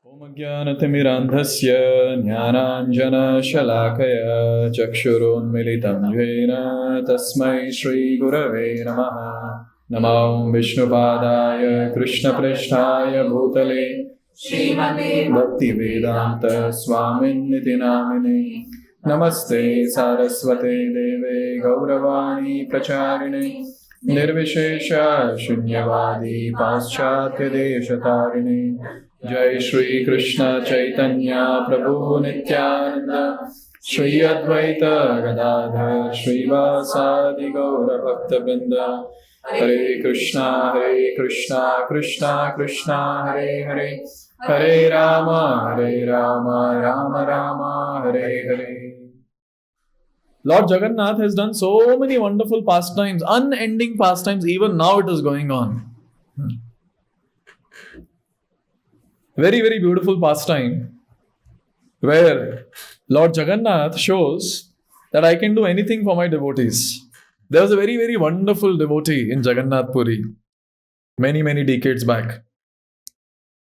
Om Ajnanatimirandhasya Jnananjana-shalakaya Chakshurunmilitam Jena Tasmai Shri Gurave Namaha. Namo Vishnupadaya Krishna-prishtaya Bhutale Srimate Bhaktivedanta Swaminiti Namine Namaste Saraswate Deve Gauravani Pracharine Nirvishesha Shunyavadi Paschatya Deshatarine Jai Shri Krishna Chaitanya Prabhu Nityananda Shri Advaita Gadadhar Shri Vasadi Gaura Bhakta Vrinda Hare Krishna Krishna Krishna Hare Hare Hare Rama Rama Rama Hare Hare. Lord Jagannath has done so many wonderful pastimes, unending pastimes, even now it is going on. Very, very beautiful pastime where Lord Jagannath shows that I can do anything for my devotees. There was a very, very wonderful devotee in Jagannath Puri many, many decades back.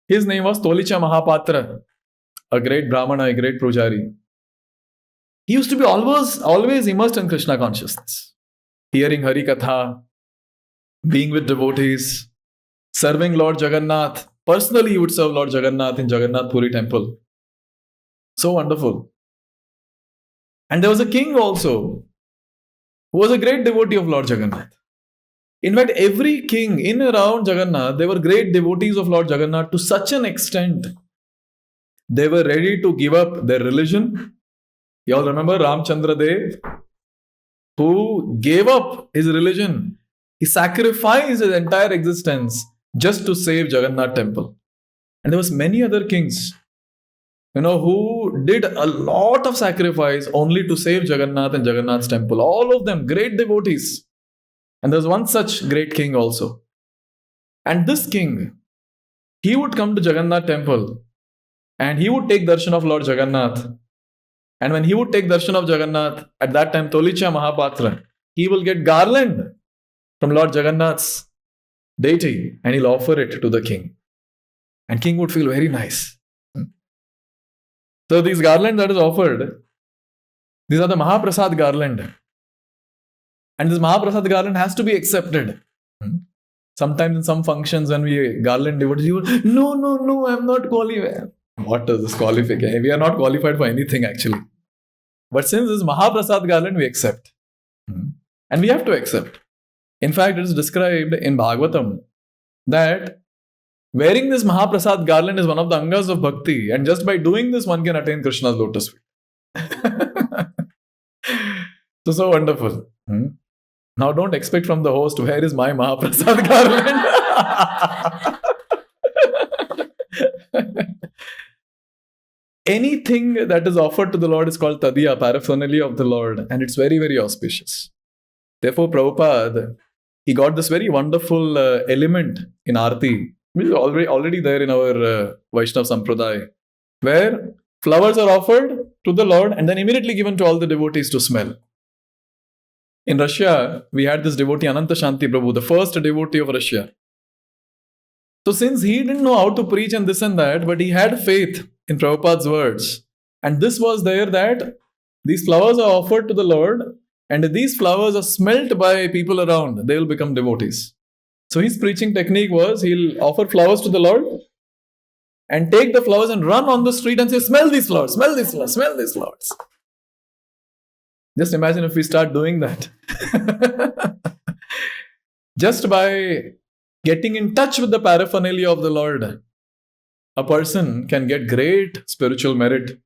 His name was Tolicha Mahapatra, a great Brahmana, a great Pujari. He used to be always immersed in Krishna consciousness, hearing Hari Katha, being with devotees, serving Lord Jagannath. Personally, he would serve Lord Jagannath in Jagannath Puri temple. So wonderful. And there was a king also who was a great devotee of Lord Jagannath. In fact, every king in and around Jagannath, they were great devotees of Lord Jagannath to such an extent they were ready to give up their religion. You all remember Ramchandra Dev, who gave up his religion. He sacrificed his entire existence just to save Jagannath temple. And there was many other kings, who did a lot of sacrifice only to save Jagannath and Jagannath's temple. All of them great devotees. And there was one such great king also. And this king, he would come to Jagannath temple and he would take darshan of Lord Jagannath. And when he would take darshan of Jagannath, at that time Tolicha Mahapatra, he will get garland from Lord Jagannath's deity and he'll offer it to the king. And king would feel very nice. So these garland that is offered, these are the Mahaprasad garland. And this Mahaprasad garland has to be accepted. Sometimes in some functions when we garland devotees, you will, no, I'm not qualified. What is this qualification? We are not qualified for anything actually. But since this Mahaprasad garland, we accept. And we have to accept. In fact, it is described in Bhagavatam that wearing this Mahaprasad garland is one of the angas of bhakti, and just by doing this, one can attain Krishna's lotus feet. So wonderful. Now, don't expect from the host, where is my Mahaprasad garland? Anything that is offered to the Lord is called Tadiya, paraphernalia of the Lord, and it's very, very auspicious. Therefore, Prabhupada, he got this very wonderful element in Aarti, which is already there in our Vaishnav Sampradaya, where flowers are offered to the Lord and then immediately given to all the devotees to smell. In Russia, we had this devotee Ananta Shanti Prabhu, the first devotee of Russia. So since he didn't know how to preach and this and that, but he had faith in Prabhupada's words. And this was there that these flowers are offered to the Lord and if these flowers are smelt by people around, they will become devotees. So his preaching technique was, he'll offer flowers to the Lord and take the flowers and run on the street and say, smell these flowers, smell these flowers, smell these flowers. Just imagine if we start doing that. Just by getting in touch with the paraphernalia of the Lord, a person can get great spiritual merit.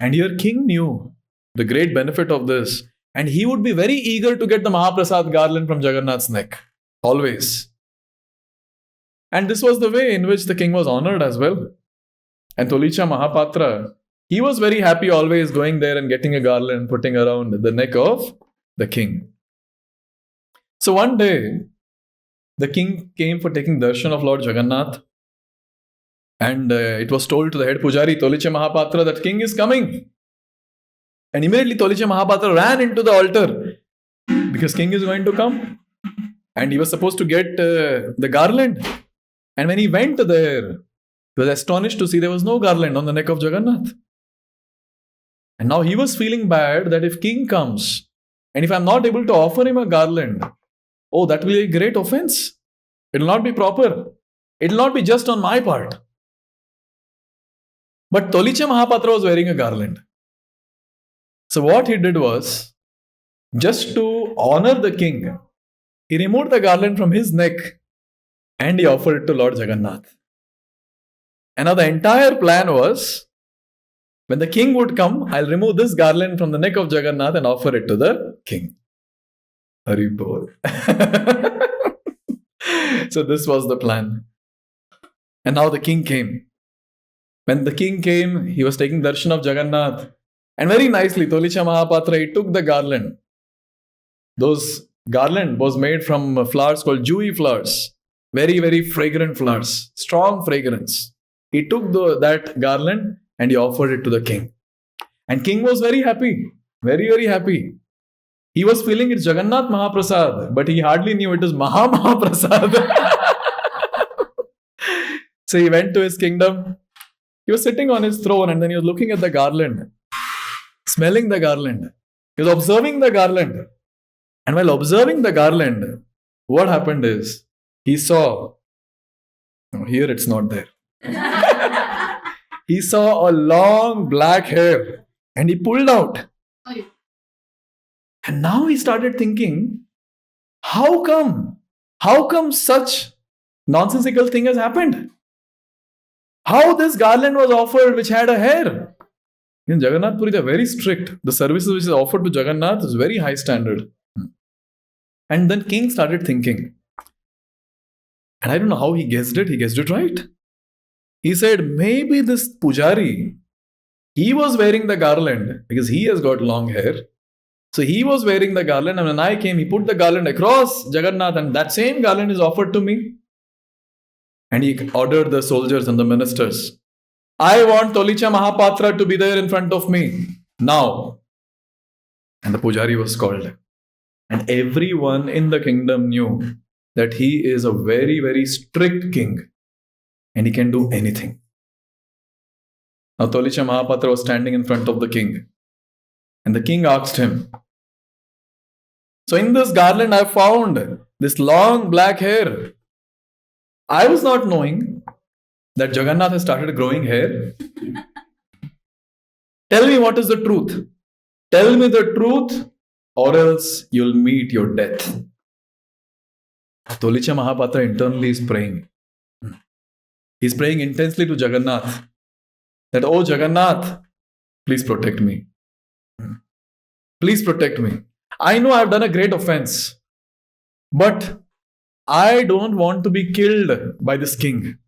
And here King knew the great benefit of this. And he would be very eager to get the Mahaprasad garland from Jagannath's neck. Always. And this was the way in which the king was honored as well. And Tolicha Mahapatra, he was very happy always going there and getting a garland, putting around the neck of the king. So one day, the king came for taking darshan of Lord Jagannath. And it was told to the head pujari, Tolicha Mahapatra, that king is coming. And immediately Tolicha Mahapatra ran into the altar because king is going to come. And he was supposed to get the garland. And when he went there, He was astonished to see there was no garland on the neck of Jagannath. And now he was feeling bad that if king comes and if I'm not able to offer him a garland, oh, that will be a great offense. It will not be proper. It will not be just on my part. But Tolicha Mahapatra was wearing a garland. So what he did was, just to honor the king, he removed the garland from his neck and he offered it to Lord Jagannath. And now the entire plan was, when the king would come, I'll remove this garland from the neck of Jagannath and offer it to the king. Hari Bol. So this was the plan. And now the king came. When the king came, he was taking darshan of Jagannath. And very nicely, Tolicha Mahapatra, he took the garland. Those garland was made from flowers called dewy flowers. Very, very fragrant flowers. Strong fragrance. He took that garland and he offered it to the king. And king was very happy. Very, very happy. He was feeling it's Jagannath Mahaprasad, but he hardly knew it is Mahaprasad. So he went to his kingdom. He was sitting on his throne and then he was looking at the garland, smelling the garland. He was observing the garland. And while observing the garland, what happened is, he saw, oh, here it's not there. He saw a long black hair and he pulled out. And now he started thinking, how come? How come such nonsensical thing has happened? How this garland was offered which had a hair? In Jagannath Puri, they are very strict. The services which is offered to Jagannath is very high standard. And then king started thinking. And I don't know how he guessed it. He guessed it right. He said, maybe this pujari, he was wearing the garland because he has got long hair. So he was wearing the garland, and when I came, he put the garland across Jagannath, and that same garland is offered to me. And he ordered the soldiers and the ministers, I want Tolicha Mahapatra to be there in front of me now. And the pujari was called. And everyone in the kingdom knew that he is a very, very strict king and he can do anything. Now Tolicha Mahapatra was standing in front of the king. And the king asked him, so in this garland I found this long black hair. I was not knowing that Jagannath has started growing hair. Tell me what is the truth. Tell me the truth or else you'll meet your death. Tolicha Mahapatra internally is praying. He's praying intensely to Jagannath that, oh Jagannath, please protect me. Please protect me. I know I've done a great offense, but I don't want to be killed by this king.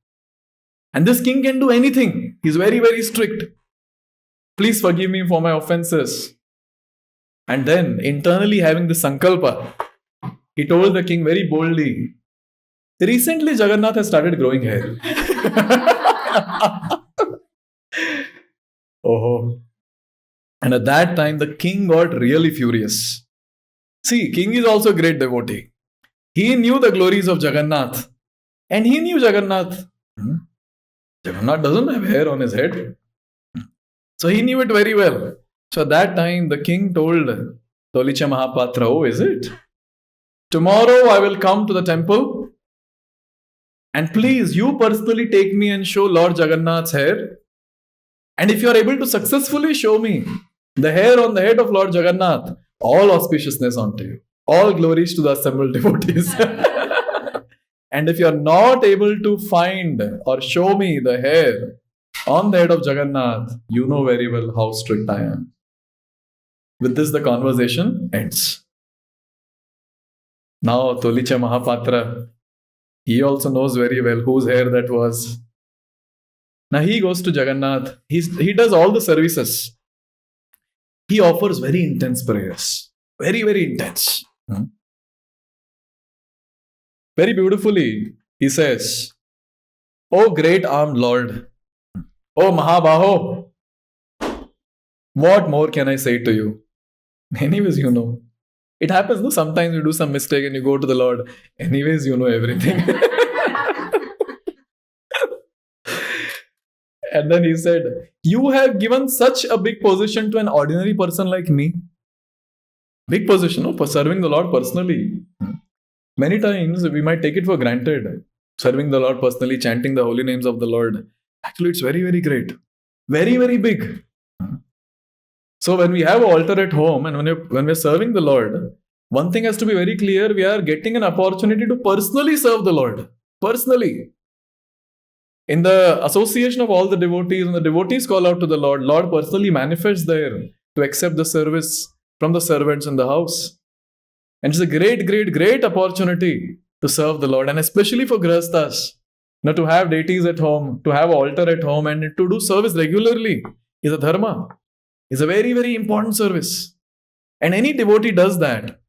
And this king can do anything. He's very, very strict. Please forgive me for my offenses. And then, internally having the sankalpa, he told the king very boldly, recently Jagannath has started growing hair. Oh. And at that time, the king got really furious. See, king is also a great devotee. He knew the glories of Jagannath. And he knew Jagannath. Jagannath doesn't have hair on his head. So he knew it very well. So at that time, the king told Tolicha Mahapatra, oh, is it? Tomorrow I will come to the temple. And please, you personally take me and show Lord Jagannath's hair. And if you are able to successfully show me the hair on the head of Lord Jagannath, all auspiciousness unto you. All glories to the assembled devotees. And if you are not able to find or show me the hair on the head of Jagannath, you know very well how strict I am. With this, the conversation ends. Now, Tolicha Mahapatra, he also knows very well whose hair that was. Now, he goes to Jagannath. He does all the services. He offers very intense prayers. Very, very intense. Very beautifully, he says, O great armed Lord, O Mahabaho, what more can I say to you? Anyways, you know. It happens, no? Sometimes you do some mistake and you go to the Lord. Anyways, you know everything. And then he said, you have given such a big position to an ordinary person like me. Big position, no? For serving the Lord personally. Many times we might take it for granted. Serving the Lord personally, chanting the holy names of the Lord. Actually, it's very, very great. Very, very big. So when we have an altar at home and when we're serving the Lord, one thing has to be very clear. We are getting an opportunity to personally serve the Lord. Personally. In the association of all the devotees, when the devotees call out to the Lord, Lord personally manifests there to accept the service from the servants in the house. And it's a great, great, great opportunity to serve the Lord, and especially for grihasthas, to have deities at home, to have an altar at home, and to do service regularly is a dharma. It's a very, very important service. And any devotee does that.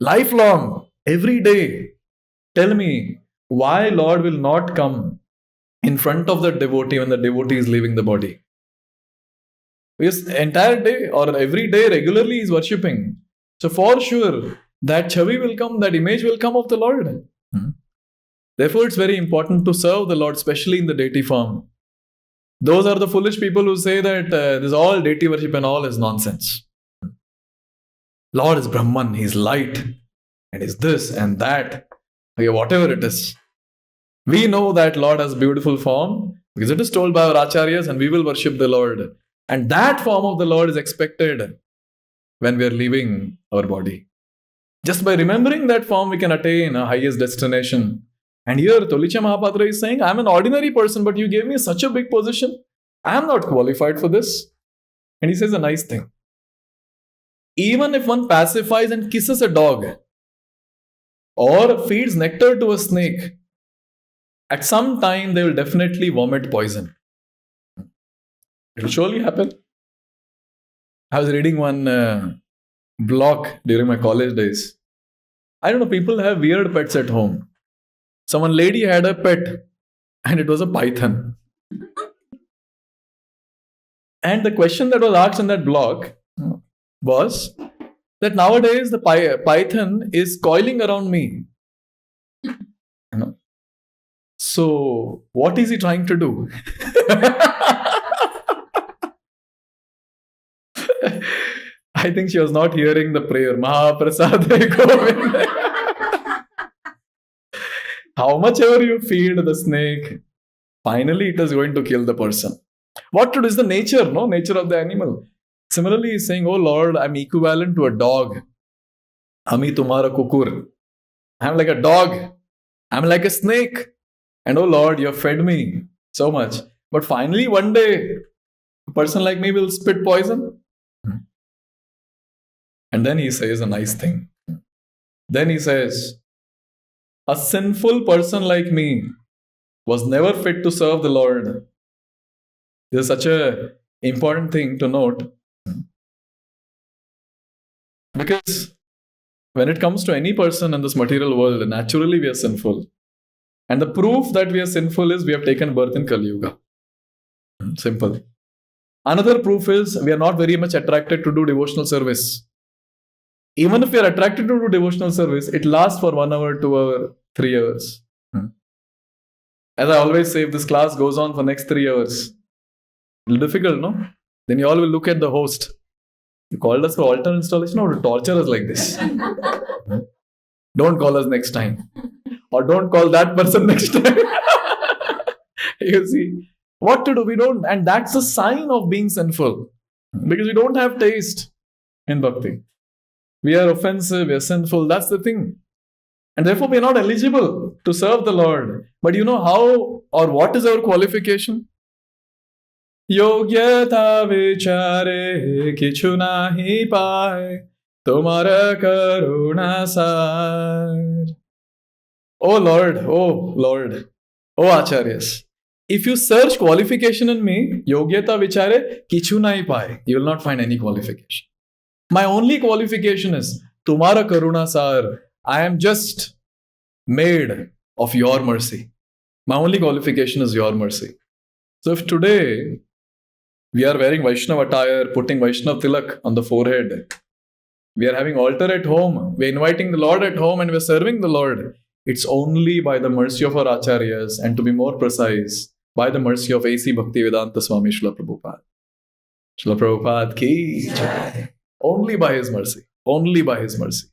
Lifelong, every day. Tell me, why Lord will not come in front of the devotee when the devotee is leaving the body? Because entire day or every day regularly is worshipping. So for sure, that chavi will come, that image will come of the Lord. Therefore, it's very important to serve the Lord, especially in the deity form. Those are the foolish people who say that this all deity worship and all is nonsense. Lord is Brahman, He's light, and is this and that. Okay, whatever it is. We know that Lord has beautiful form because it is told by our acharyas, and we will worship the Lord. And that form of the Lord is expected when we are leaving our body. Just by remembering that form, we can attain a highest destination. And here, Tolicha Mahapatra is saying, I am an ordinary person, but you gave me such a big position. I am not qualified for this. And he says a nice thing. Even if one pacifies and kisses a dog, or feeds nectar to a snake, at some time they will definitely vomit poison. It will surely happen. I was reading one blog during my college days. I don't know, people have weird pets at home. So one lady had a pet and it was a python. And the question that was asked in that blog was that nowadays the python is coiling around me. So what is he trying to do? I think she was not hearing the prayer. Mahaprasade Govinda. How much ever you feed the snake, finally it is going to kill the person. What to do is the nature, nature of the animal. Similarly, he's saying, oh Lord, I'm equivalent to a dog. Ami tumhara kukur. I'm like a dog. I'm like a snake. And oh Lord, you have fed me so much. But finally, one day, a person like me will spit poison. And then he says a nice thing. Then he says, a sinful person like me was never fit to serve the Lord. This is such an important thing to note. Because when it comes to any person in this material world, naturally we are sinful. And the proof that we are sinful is we have taken birth in Kali Yuga. Simple. Another proof is we are not very much attracted to do devotional service. Even if we are attracted to do devotional service, it lasts for 1 hour, 2 hours, 3 hours. As I always say, if this class goes on for next 3 hours, it's difficult, no? Then you all will look at the host. You called us for altar installation or to torture us like this? Don't call us next time. Or don't call that person next time. You see, what to do? We don't. And that's a sign of being sinful. Because we don't have taste in bhakti. We are offensive, we are sinful. That's the thing. And therefore, we are not eligible to serve the Lord. But you know how or what is our qualification? Yogyata vichare kichu nahi paye tumhara karuna sar. Oh Lord, oh Acharyas. If you search qualification in me, Yogyata vichare kichu nahi paye, you will not find any qualification. My only qualification is Tumhara Karuna Sar. I am just made of your mercy. My only qualification is your mercy. So if today we are wearing Vaishnava attire, putting Vaishnava tilak on the forehead, we are having altar at home, we are inviting the Lord at home and we are serving the Lord, it's only by the mercy of our acharyas, and to be more precise, by the mercy of A.C. Bhaktivedanta Swami Srila Prabhupada. Srila Prabhupada ki jai. Only by his mercy. Only by his mercy.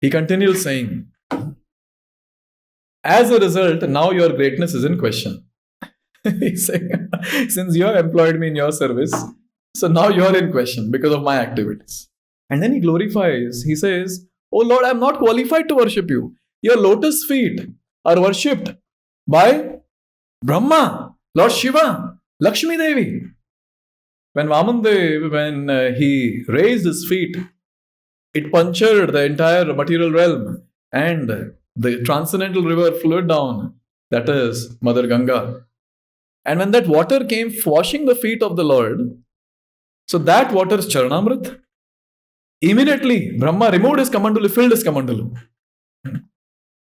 He continues saying, as a result, now your greatness is in question. He's saying, since you have employed me in your service, so now you're in question because of my activities. And then he glorifies. He says, oh Lord, I'm not qualified to worship you. Your lotus feet are worshipped by Brahma, Lord Shiva, Lakshmi Devi. When Vamandev, when he raised his feet, it punctured the entire material realm and the transcendental river flowed down. That is Mother Ganga. And when that water came washing the feet of the Lord, so that water is Charanamrit. Immediately, Brahma removed his Kamandalu, filled his Kamandalu.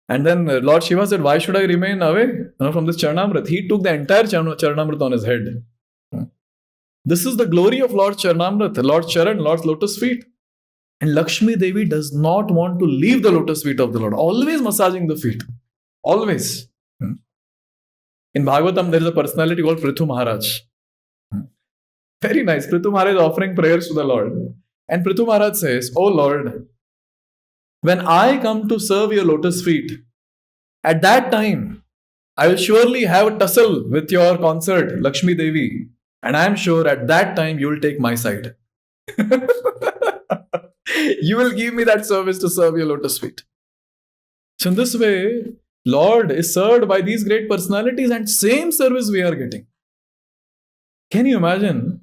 And then Lord Shiva said, why should I remain away from this Charanamrit? He took the entire Charanamrit on his head. This is the glory of Lord Charanamrit, Lord Charan, Lord's lotus feet. And Lakshmi Devi does not want to leave the lotus feet of the Lord, always massaging the feet. Always. In Bhagavatam, there is a personality called Prithu Maharaj. Very nice. Prithu Maharaj is offering prayers to the Lord. And Prithu Maharaj says, oh Lord, when I come to serve your lotus feet, at that time, I will surely have a tussle with your consort, Lakshmi Devi. And I am sure at that time, you will take my side. You will give me that service to serve your lotus feet. So in this way, Lord is served by these great personalities and same service we are getting. Can you imagine?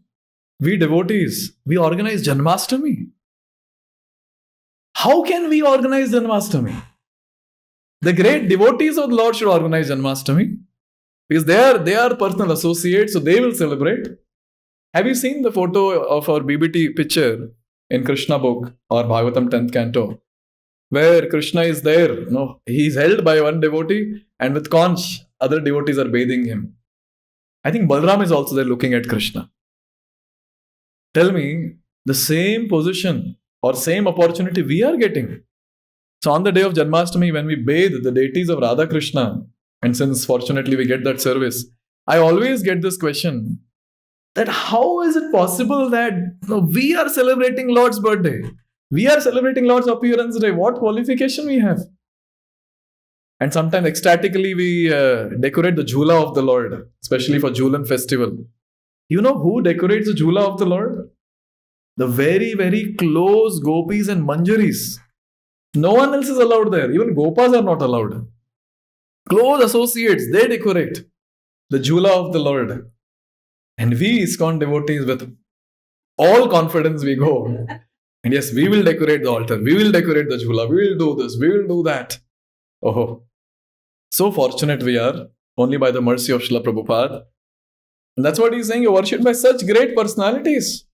We devotees, we organize Janmashtami. How can we organize Janmashtami? The great devotees of the Lord should organize Janmashtami because they are personal associates, so they will celebrate. Have you seen the photo of our BBT picture in Krishna book or Bhagavatam 10th canto, where Krishna is there? No, he is held by one devotee and with conch, other devotees are bathing him. I think Balram is also there looking at Krishna. Tell me, the same position or same opportunity we are getting. So on the day of Janmashtami, when we bathe the deities of Radha Krishna, and since fortunately we get that service, I always get this question, that how is it possible that we are celebrating Lord's birthday? We are celebrating Lord's appearance day. What qualification we have? And sometimes ecstatically we decorate the Jhula of the Lord, especially for Jhulan festival. You know who decorates the Jhula of the Lord? The very, very close gopis and manjaris. No one else is allowed there. Even gopas are not allowed. Close associates, they decorate the Jhula of the Lord. And we ISKCON devotees with all confidence we go. And yes, we will decorate the altar. We will decorate the Jhula. We will do this. We will do that. Oh, so fortunate we are, only by the mercy of Srila Prabhupada. And that's what he's saying, you're worshipped by such great personalities.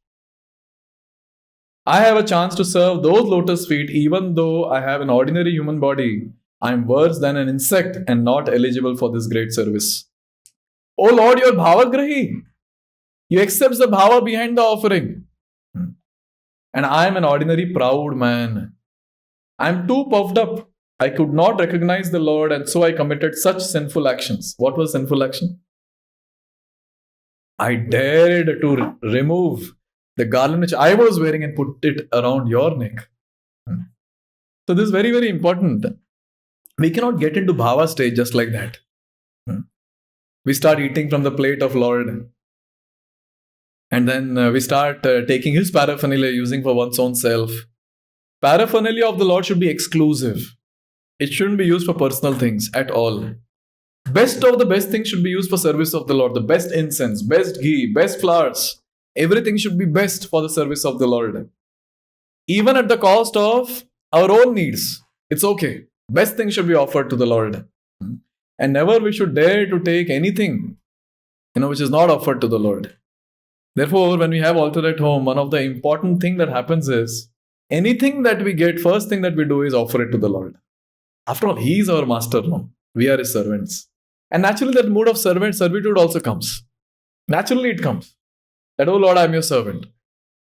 I have a chance to serve those lotus feet, even though I have an ordinary human body. I am worse than an insect and not eligible for this great service. Oh Lord, you're Bhavagrahi. You accept the Bhava behind the offering. And I am an ordinary proud man. I am too puffed up. I could not recognize the Lord and so I committed such sinful actions. What was sinful action? I dared to remove the garland which I was wearing and put it around your neck. So this is very, very important. We cannot get into Bhava stage just like that. We start eating from the plate of Lord. And then we start taking his paraphernalia, using for one's own self. Paraphernalia of the Lord should be exclusive. It shouldn't be used for personal things at all. Best of the best things should be used for service of the Lord. The best incense, best ghee, best flowers. Everything should be best for the service of the Lord. Even at the cost of our own needs. It's okay. Best things should be offered to the Lord. And never we should dare to take anything, which is not offered to the Lord. Therefore, when we have altar at home, one of the important things that happens is, anything that we get, first thing that we do is offer it to the Lord. After all, He is our master. No? We are His servants. And naturally, that mood of servitude also comes. Naturally, it comes. That, oh Lord, I am your servant.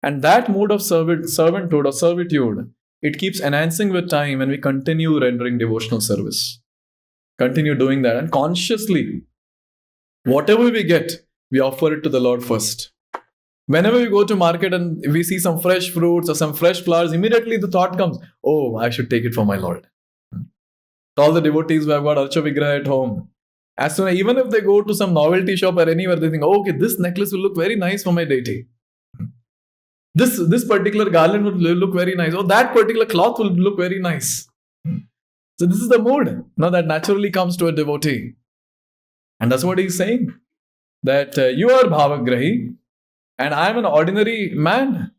And that mood of servanthood or servitude, it keeps enhancing with time when we continue rendering devotional service. continue doing that. And consciously, whatever we get, we offer it to the Lord first. Whenever we go to market and we see some fresh fruits or some fresh flowers, immediately the thought comes, oh, I should take it for my Lord. All the devotees who have got Archa Vigraha at home, as soon as, even if they go to some novelty shop or anywhere, they think, oh, okay, this necklace will look very nice for my deity. This particular garland will look very nice. Oh, that particular cloth will look very nice. So this is the mood that naturally comes to a devotee. And that's what he's saying. That you are Bhavagrahi and I am an ordinary man.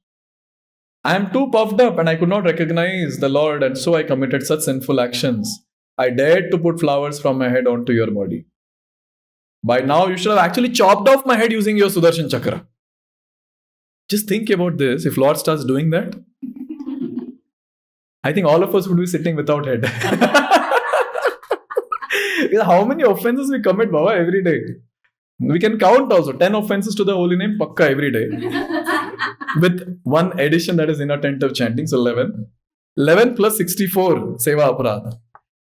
I am too puffed up and I could not recognize the Lord, and so I committed such sinful actions. I dared to put flowers from my head onto your body. By now, you should have actually chopped off my head using your Sudarshan Chakra. Just think about this. If Lord starts doing that, I think all of us would be sitting without head. How many offenses we commit, Baba, every day? We can count also. 10 offenses to the holy name, Pakka, every day. With one addition, that is inattentive chanting. So 11. 11 plus 64, Seva Aparadha.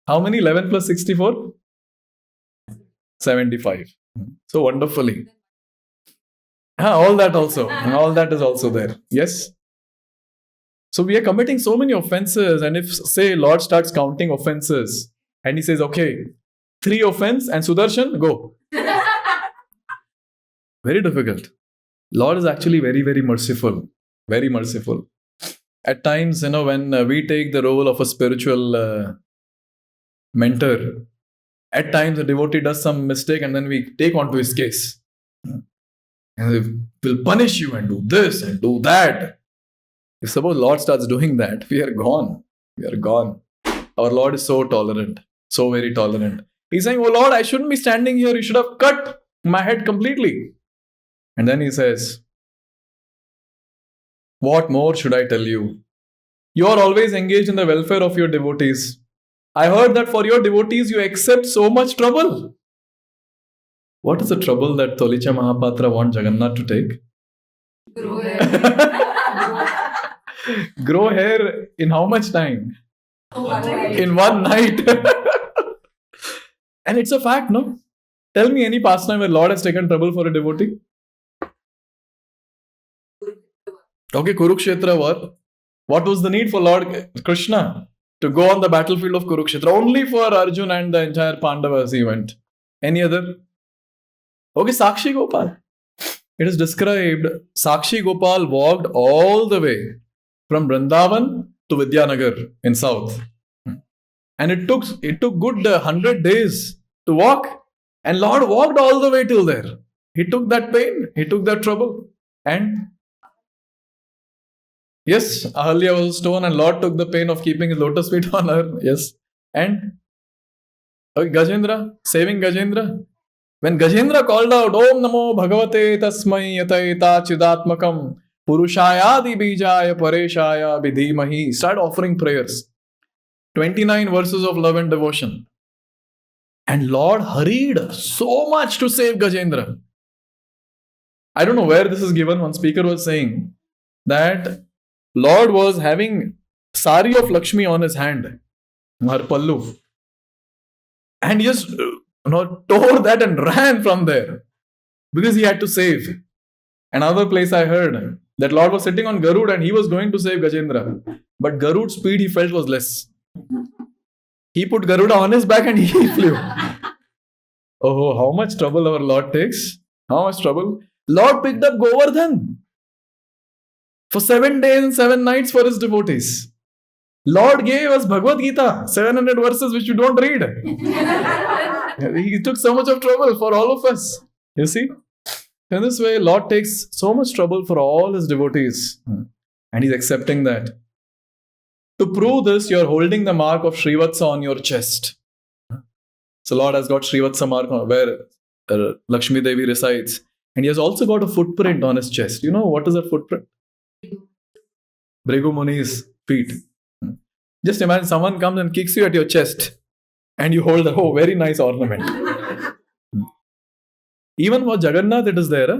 How many 11 plus 64? 75. So wonderfully. All that also. All that is also there. Yes? So we are committing so many offenses, and if, say, Lord starts counting offenses, and he says, okay, 3 offense and Sudarshan, go. Very difficult. Lord is actually very, very merciful. Very merciful. At times, when we take the role of a spiritual mentor, at times a devotee does some mistake and then we take onto his case. And we'll punish you and do this and do that. If suppose Lord starts doing that, we are gone. We are gone. Our Lord is so tolerant. So very tolerant. He's saying, oh Lord, I shouldn't be standing here. You should have cut my head completely. And then he says, what more should I tell you? You are always engaged in the welfare of your devotees. I heard that for your devotees you accept so much trouble. What is the trouble that Tolicha Mahapatra wants Jagannath to take? Grow hair. Grow hair in how much time? In one night. And it's a fact, no? Tell me any pastime where Lord has taken trouble for a devotee. Okay, Kurukshetra war. What was the need for Lord Krishna to go on the battlefield of Kurukshetra? Only for Arjun and the entire Pandavas he went. Any other? Okay, Sakshi Gopal. It is described, Sakshi Gopal walked all the way from Vrindavan to Vidyanagar in south. And it took good 100 days to walk. And Lord walked all the way till there. He took that pain. He took that trouble. And yes, Ahalya was a stone and Lord took the pain of keeping his lotus feet on her. Yes. And Gajendra, saving Gajendra. When Gajendra called out, Om Namo Bhagavate Tasmai Yataita Chidatmakam Purushayadi Bijaya Pareshaya Vidhimahi. Start offering prayers. 29 verses of love and devotion. And Lord hurried so much to save Gajendra. I don't know where this is given. One speaker was saying that Lord was having sari of Lakshmi on his hand, her pallu. And he just tore that and ran from there because he had to save. Another place I heard that Lord was sitting on Garud and he was going to save Gajendra. But Garud's speed he felt was less. He put Garuda on his back and he flew. Oh, how much trouble our Lord takes. How much trouble. Lord picked up Govardhan for 7 days and 7 nights for his devotees. Lord gave us Bhagavad Gita, 700 verses which you don't read. He took so much of trouble for all of us. You see? In this way, Lord takes so much trouble for all his devotees. And he's accepting that. To prove this, you're holding the mark of Srivatsa on your chest. So Lord has got Srivatsa mark where Lakshmi Devi resides. And he has also got a footprint on his chest. You know what is that footprint? Bhrigu Muni's feet. Just imagine someone comes and kicks you at your chest and you hold a very nice ornament. Even for Jagannath it is there.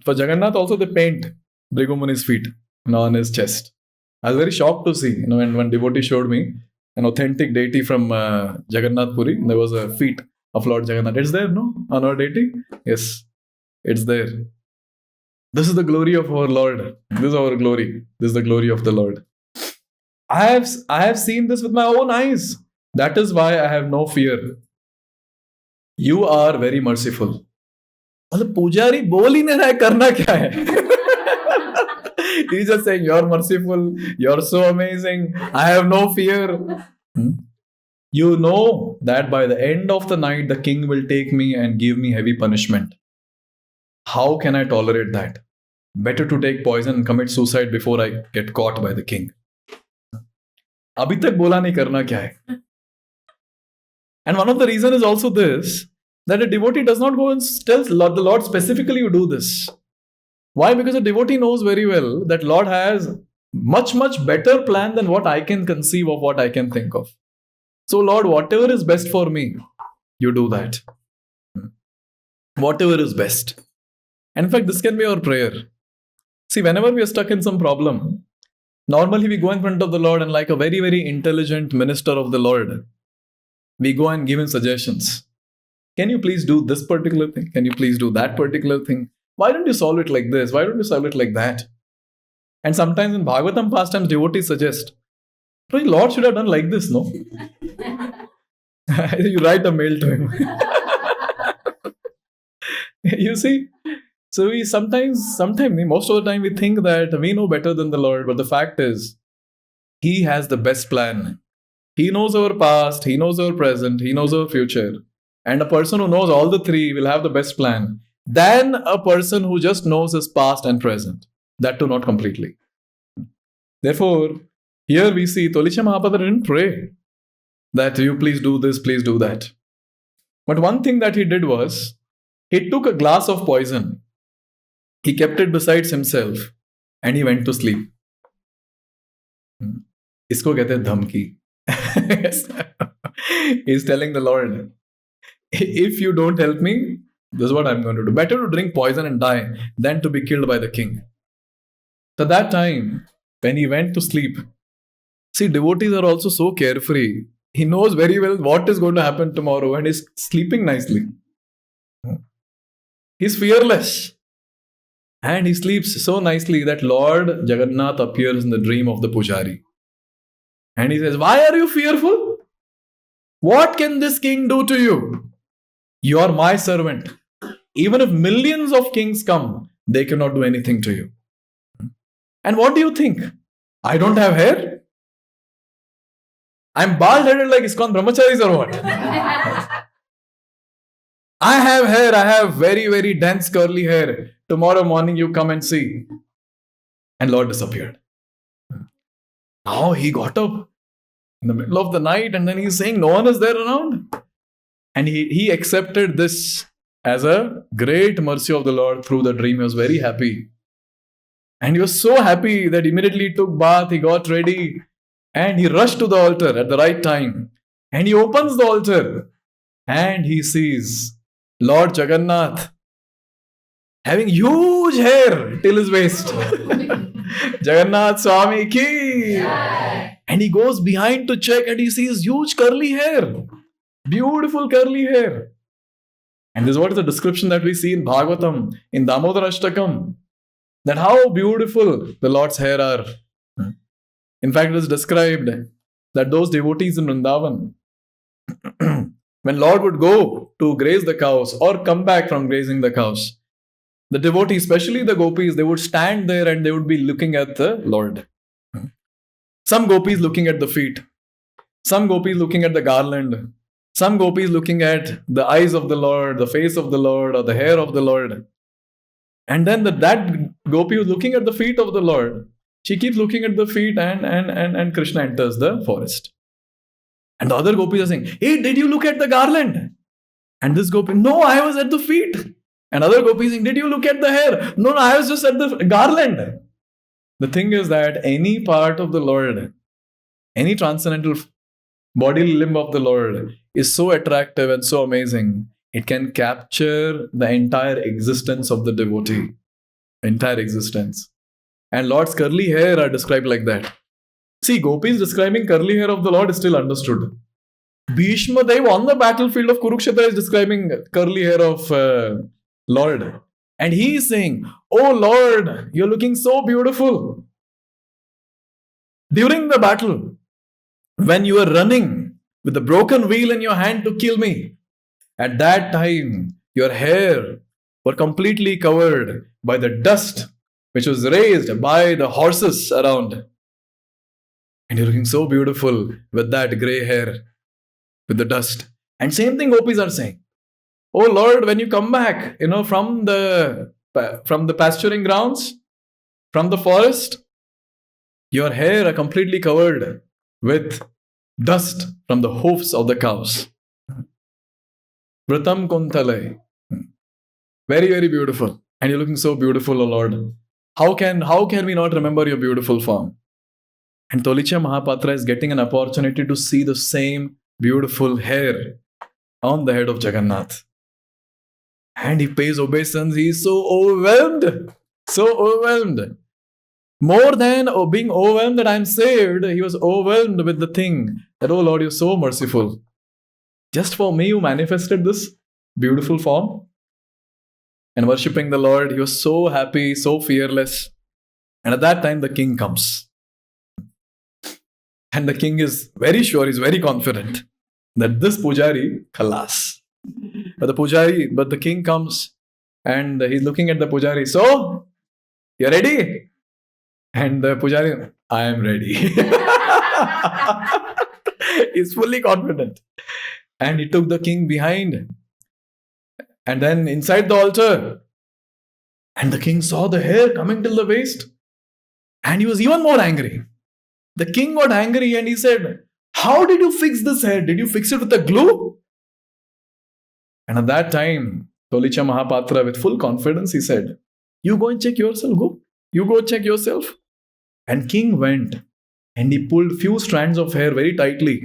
For Jagannath also they paint Bhrigu Muni's feet on his chest. I was very shocked to see when one devotee showed me. an authentic deity from Jagannath Puri. There was a feet of Lord Jagannath. It's there, no? On our deity? Yes, it's there. This is the glory of our Lord. This is our glory. This is the glory of the Lord. I have seen this with my own eyes. That is why I have no fear. You are very merciful. मतलब पुजारी बोल ही नहीं रहा है, करना क्या है? He's just saying, you're merciful, you're so amazing, I have no fear. You know that by the end of the night, the king will take me and give me heavy punishment. How can I tolerate that? Better to take poison and commit suicide before I get caught by the king. अभी तक बोला नहीं करना क्या है. And one of the reasons is also this, that a devotee does not go and tell the Lord specifically you do this. Why? Because a devotee knows very well that Lord has much, much better plan than what I can conceive of, what I can think of. So Lord, whatever is best for me, you do that. Whatever is best. And in fact, this can be our prayer. See, whenever we are stuck in some problem, normally we go in front of the Lord and like a very, very intelligent minister of the Lord, we go and give him suggestions. Can you please do this particular thing? Can you please do that particular thing? Why don't you solve it like this? Why don't you solve it like that? And sometimes in Bhagavatam pastimes, devotees suggest, Lord should have done like this, no? You write a mail to him. You see? So we sometimes, most of the time we think that we know better than the Lord, but the fact is, He has the best plan. He knows our past, He knows our present, He knows our future. And a person who knows all the three will have the best plan than a person who just knows his past and present. That too not completely. Therefore, here we see Tolisha Mahaprabhu didn't pray that you please do this, please do that. But one thing that he did was, he took a glass of poison, he kept it beside himself, and he went to sleep. Isko kehte hain dhamki. He's telling the Lord, if you don't help me, this is what I'm going to do. Better to drink poison and die than to be killed by the king. So that time, when he went to sleep, see, devotees are also so carefree. He knows very well what is going to happen tomorrow and is sleeping nicely. He's fearless. And he sleeps so nicely that Lord Jagannath appears in the dream of the pujari. And he says, why are you fearful? What can this king do to you? You are my servant. Even if millions of kings come, they cannot do anything to you. And what do you think? I don't have hair? I'm bald-headed like ISKCON brahmacharis or what? I have hair. I have very, very dense curly hair. Tomorrow morning you come and see. And Lord disappeared. Now he got up in the middle of the night and then he's saying no one is there around. And he accepted this as a great mercy of the Lord through the dream. He was very happy. And he was so happy that immediately he took bath, he got ready, and he rushed to the altar at the right time. And he opens the altar and he sees Lord Jagannath having huge hair till his waist. Jagannath Swami ki! And he goes behind to check and he sees huge curly hair. Beautiful curly hair. And this is what is the description that we see in Bhagavatam, in Damodara Ashtakam, that how beautiful the Lord's hair are. In fact, it is described that those devotees in Vrindavan, when Lord would go to graze the cows or come back from grazing the cows, the devotees, especially the gopis, they would stand there and they would be looking at the Lord. Some gopis looking at the feet, some gopis looking at the garland, some gopis looking at the eyes of the Lord, the face of the Lord, or the hair of the Lord. And then that gopi who's looking at the feet of the Lord, she keeps looking at the feet and Krishna enters the forest. And the other gopis are saying, hey, did you look at the garland? And this gopi, no, I was at the feet. And other gopis saying, did you look at the hair? No, I was just at the garland. The thing is that any part of the Lord, any transcendental bodily limb of the Lord is so attractive and so amazing, it can capture the entire existence of the devotee. Entire existence. And Lord's curly hair are described like that. See, gopis describing curly hair of the Lord is still understood. Bhishma Dev on the battlefield of Kurukshetra is describing curly hair of Lord. And he is saying, "Oh Lord, you're looking so beautiful." During the battle, when you were running with the broken wheel in your hand to kill me, at that time, your hair were completely covered by the dust which was raised by the horses around. And you're looking so beautiful with that grey hair, with the dust. And same thing gopis are saying. Oh Lord, when you come back, from the pasturing grounds, from the forest, your hair are completely covered with dust from the hoofs of the cows. Vratam Kuntale. Very, very beautiful. And you're looking so beautiful, O Lord. How can we not remember your beautiful form? And Tolicha Mahapatra is getting an opportunity to see the same beautiful hair on the head of Jagannath. And he pays obeisance. He is so overwhelmed. So overwhelmed. More than being overwhelmed that I'm saved, he was overwhelmed with the thing that, oh Lord, you're so merciful. Just for me, you manifested this beautiful form. And worshipping the Lord, he was so happy, so fearless. And at that time, the king comes. And the king is very sure, he's very confident that this pujari, khalas. But the king comes and he's looking at the pujari. So, you ready? And the pujari, I am ready. He's fully confident. And he took the king behind. And then inside the altar. And the king saw the hair coming till the waist. And he was even more angry. The king got angry and he said, how did you fix this hair? Did you fix it with a glue? And at that time, Tolicha Mahapatra, with full confidence, he said, you go and check yourself. Go. You go check yourself. And king went and he pulled few strands of hair very tightly.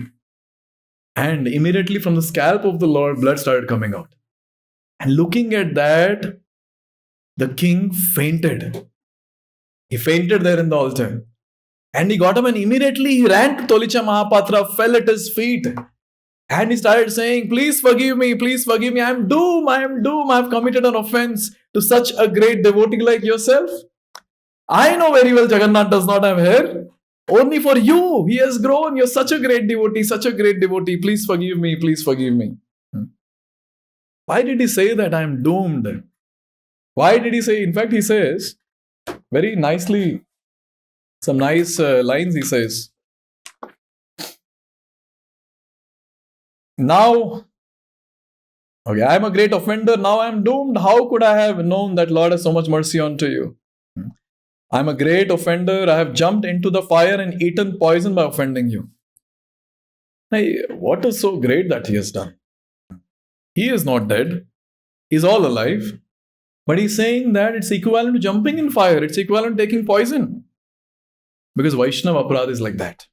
And immediately from the scalp of the Lord, blood started coming out. And looking at that, the king fainted. He fainted there in the altar. And he got up and immediately he ran to Tolicha Mahapatra, fell at his feet. And he started saying, please forgive me, I am doomed, I have committed an offense to such a great devotee like yourself. I know very well Jagannath does not have hair. Only for you, he has grown. You're such a great devotee. Please forgive me. Why did he say that I am doomed? Why did he say? In fact, he says very nicely, some nice lines he says. Now, okay, I am a great offender. Now I am doomed. How could I have known that Lord has so much mercy unto you? I am a great offender. I have jumped into the fire and eaten poison by offending you. Hey, what is so great that he has done? He is not dead. He is all alive. But he's saying that it's equivalent to jumping in fire. It's equivalent to taking poison. Because Vaishnava Aparadha is like that.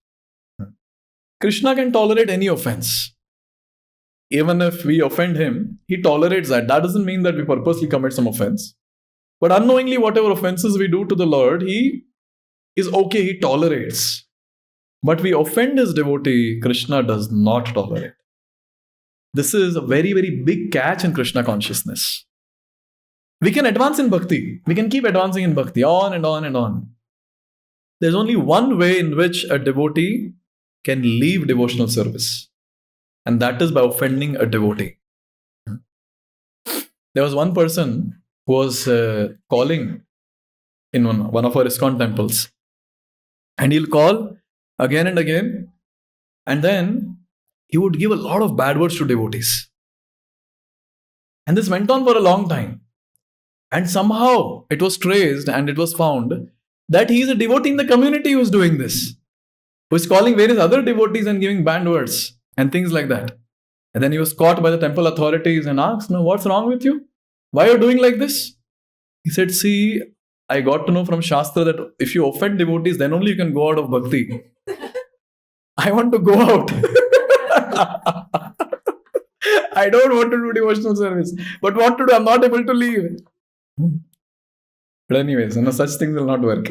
Krishna can tolerate any offense. Even if we offend him, he tolerates that. That doesn't mean that we purposely commit some offense. But unknowingly, whatever offenses we do to the Lord, he is okay, he tolerates. But we offend his devotee, Krishna does not tolerate. This is a very, very big catch in Krishna consciousness. We can advance in bhakti. We can keep advancing in bhakti, on and on and on. There's only one way in which a devotee can leave devotional service. And that is by offending a devotee. There was one person who was calling in one of our ISKCON temples. And he'll call again and again. And then he would give a lot of bad words to devotees. And this went on for a long time. And somehow it was traced and it was found that he is a devotee in the community who is doing this. Who is calling various other devotees and giving bad words and things like that. And then he was caught by the temple authorities and asked, no, what's wrong with you? Why are you doing like this? He said, see, I got to know from Shastra that if you offend devotees, then only you can go out of bhakti. I want to go out. I don't want to do devotional service. But what to do? I'm not able to leave. But anyways, such things will not work.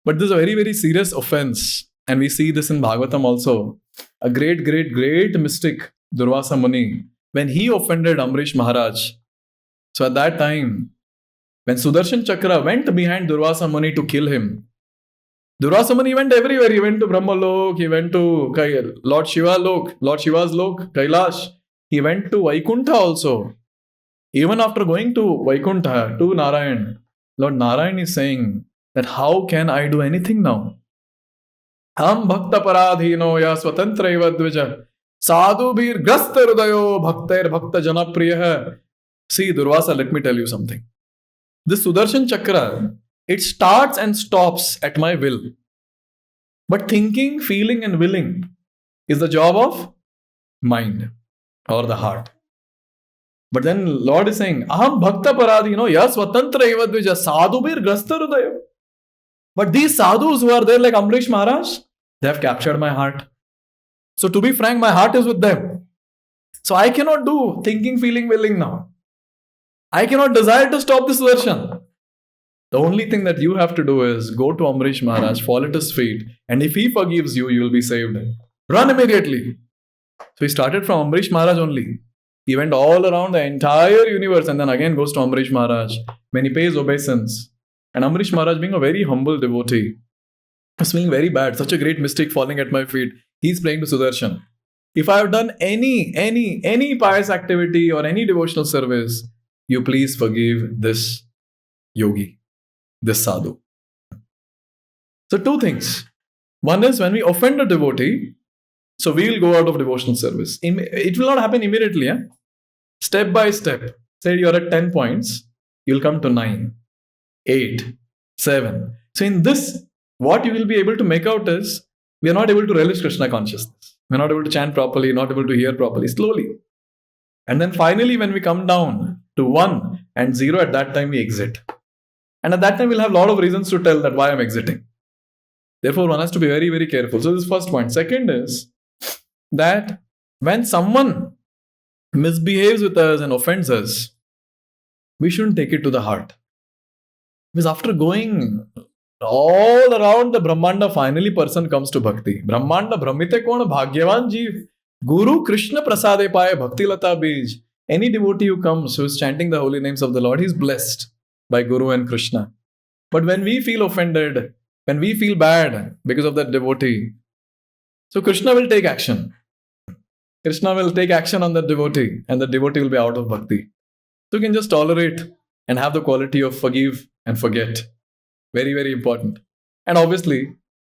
But this is a very, very serious offense. And we see this in Bhagavatam also. A great, great, great mystic, Durvasa Muni, when he offended Amrish Maharaj. So at that time, when Sudarshan Chakra went behind Durvasa Muni to kill him, Durvasa Muni went everywhere. He went to Brahma Lok, he went to Lord Shiva Lok, Lord Shiva's Lok, Kailash. He went to Vaikuntha also. Even after going to Vaikuntha, to Narayan, Lord Narayan is saying that how can I do anything now? Ham bhakta paradhino ya swatantra eva dvija sadhu bir grasta hrudayo bhaktair bhakta janapriya. See, Durvasa, let me tell you something. This Sudarshan Chakra, it starts and stops at my will. But thinking, feeling and willing is the job of mind or the heart. But then Lord is saying, Aham bhakta paradhino ya swatantra eva dvija sadhu bir grasta hrudayo. But these sadhus who are there like Amrish Maharaj, they have captured my heart. So to be frank, my heart is with them. So I cannot do thinking, feeling, willing now. I cannot desire to stop this darshan. The only thing that you have to do is go to Amrish Maharaj, fall at his feet, and if he forgives you, you will be saved. Run immediately. So he started from Amrish Maharaj only. He went all around the entire universe and then again goes to Amrish Maharaj when he pays obeisance. And Amrish Maharaj, being a very humble devotee, was feeling very bad. Such a great mystic falling at my feet. He's praying to Sudarshan. If I have done any pious activity or any devotional service, you please forgive this yogi, this sadhu. So two things. One is when we offend a devotee, so we will go out of devotional service. It will not happen immediately. Step by step. Say you're at 10 points, you'll come to 9, 8, 7. So in this, what you will be able to make out is, we are not able to relish Krishna consciousness. We are not able to chant properly, not able to hear properly, slowly. And then finally, when we come down to 1 and 0, at that time we exit. And at that time, we'll have a lot of reasons to tell that why I'm exiting. Therefore, one has to be very, very careful. So this is first point. Second is that when someone misbehaves with us and offends us, we shouldn't take it to the heart. Because after going all around the Brahmanda, finally person comes to Bhakti. Brahmanda Brahmite kon bhagyavan jeev. Guru Krishna prasade paye bhakti lata bij. Any devotee who comes, who is chanting the holy names of the Lord, he is blessed by Guru and Krishna. But when we feel offended, when we feel bad because of that devotee, so Krishna will take action. Krishna will take action on that devotee and the devotee will be out of bhakti. So you can just tolerate and have the quality of forgive and forget. Very, very important. And obviously,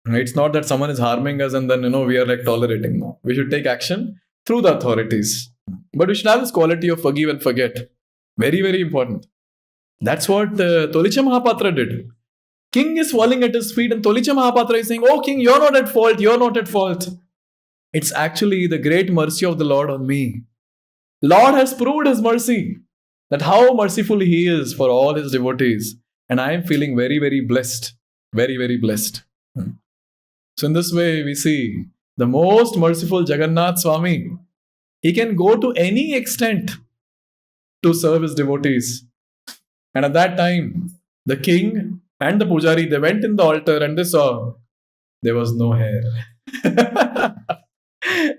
it's not that someone is harming us and then, we are like tolerating. No. We should take action through the authorities. But we should have this quality of forgive and forget. Very, very important. That's what Tolicha Mahapatra did. King is falling at his feet and Tolicha Mahapatra is saying, oh king, you're not at fault, you're not at fault. It's actually the great mercy of the Lord on me. Lord has proved his mercy, that how merciful he is for all his devotees. And I am feeling very, very blessed. Very, very blessed. So in this way, we see the most merciful Jagannath Swami. He can go to any extent to serve his devotees. And at that time, the king and the pujari, they went in the altar and they saw there was no hair.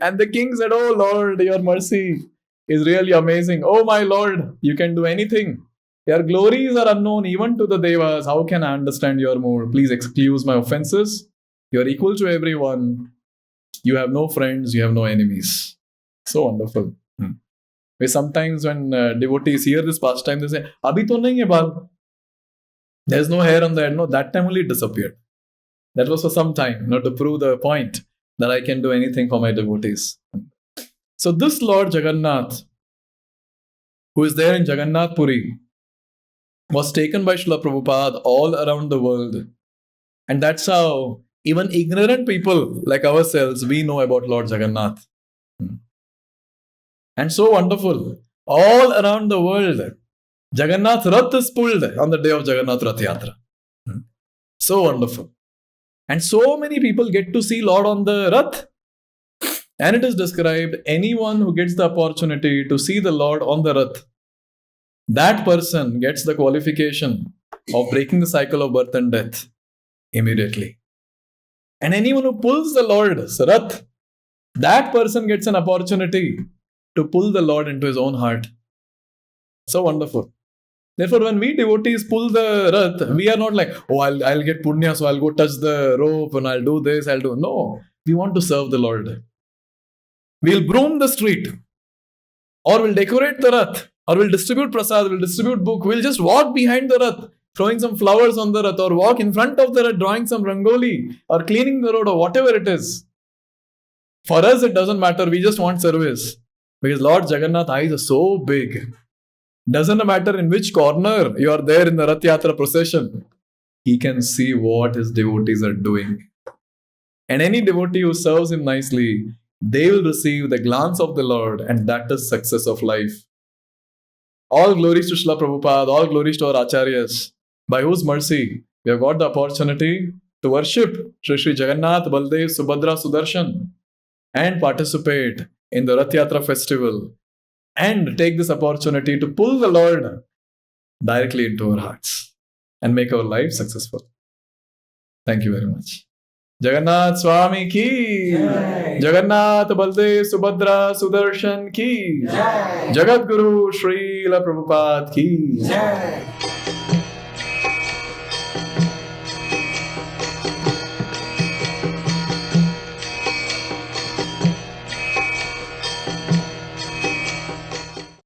And the king said, oh Lord, your mercy is really amazing. Oh my Lord, you can do anything. Your glories are unknown even to the devas. How can I understand your mood? Please excuse my offenses. You are equal to everyone. You have no friends. You have no enemies. So wonderful. Sometimes when devotees hear this pastime, they say, Abhi to nahi hai baal. There's no hair on the head. No, that time only it disappeared. That was for some time, to prove the point that I can do anything for my devotees. So this Lord Jagannath, who is there in Jagannath Puri, was taken by Srila Prabhupada all around the world. And that's how even ignorant people like ourselves, we know about Lord Jagannath. And so wonderful. All around the world, Jagannath Rath is pulled on the day of Jagannath Rath Yatra. So wonderful. And so many people get to see Lord on the Rath. And it is described, anyone who gets the opportunity to see the Lord on the Rath, that person gets the qualification of breaking the cycle of birth and death. immediately. And anyone who pulls the Lord's Rath, that person gets an opportunity to pull the Lord into his own heart. So wonderful. Therefore, when we devotees pull the Rath, we are not like, oh, I'll get punya, so I'll go touch the rope and I'll do this, I'll do. No, we want to serve the Lord. We'll broom the street, or we'll decorate the Rath, or we'll distribute prasad, we'll distribute book, we'll just walk behind the Rath, throwing some flowers on the Rath, or walk in front of the Rath, drawing some rangoli, or cleaning the road, or whatever it is. For us, it doesn't matter, we just want service. Because Lord Jagannath's eyes are so big. Doesn't matter in which corner you are there in the Rath Yatra procession, he can see what his devotees are doing. And any devotee who serves him nicely, they will receive the glance of the Lord, and that is success of life. All glories to Srila Prabhupada, all glories to our Acharyas, by whose mercy we have got the opportunity to worship Sri Jagannath, Baldev, Subhadra, Sudarshan, and participate in the Rath Yatra festival, and take this opportunity to pull the Lord directly into our hearts and make our life successful. Thank you very much. Jagannath Swami ki, Jai. Jagannath Baldev Subhadra Sudarshan ki, Jai. Jagat Guru Srila Prabhupada ki. Jai.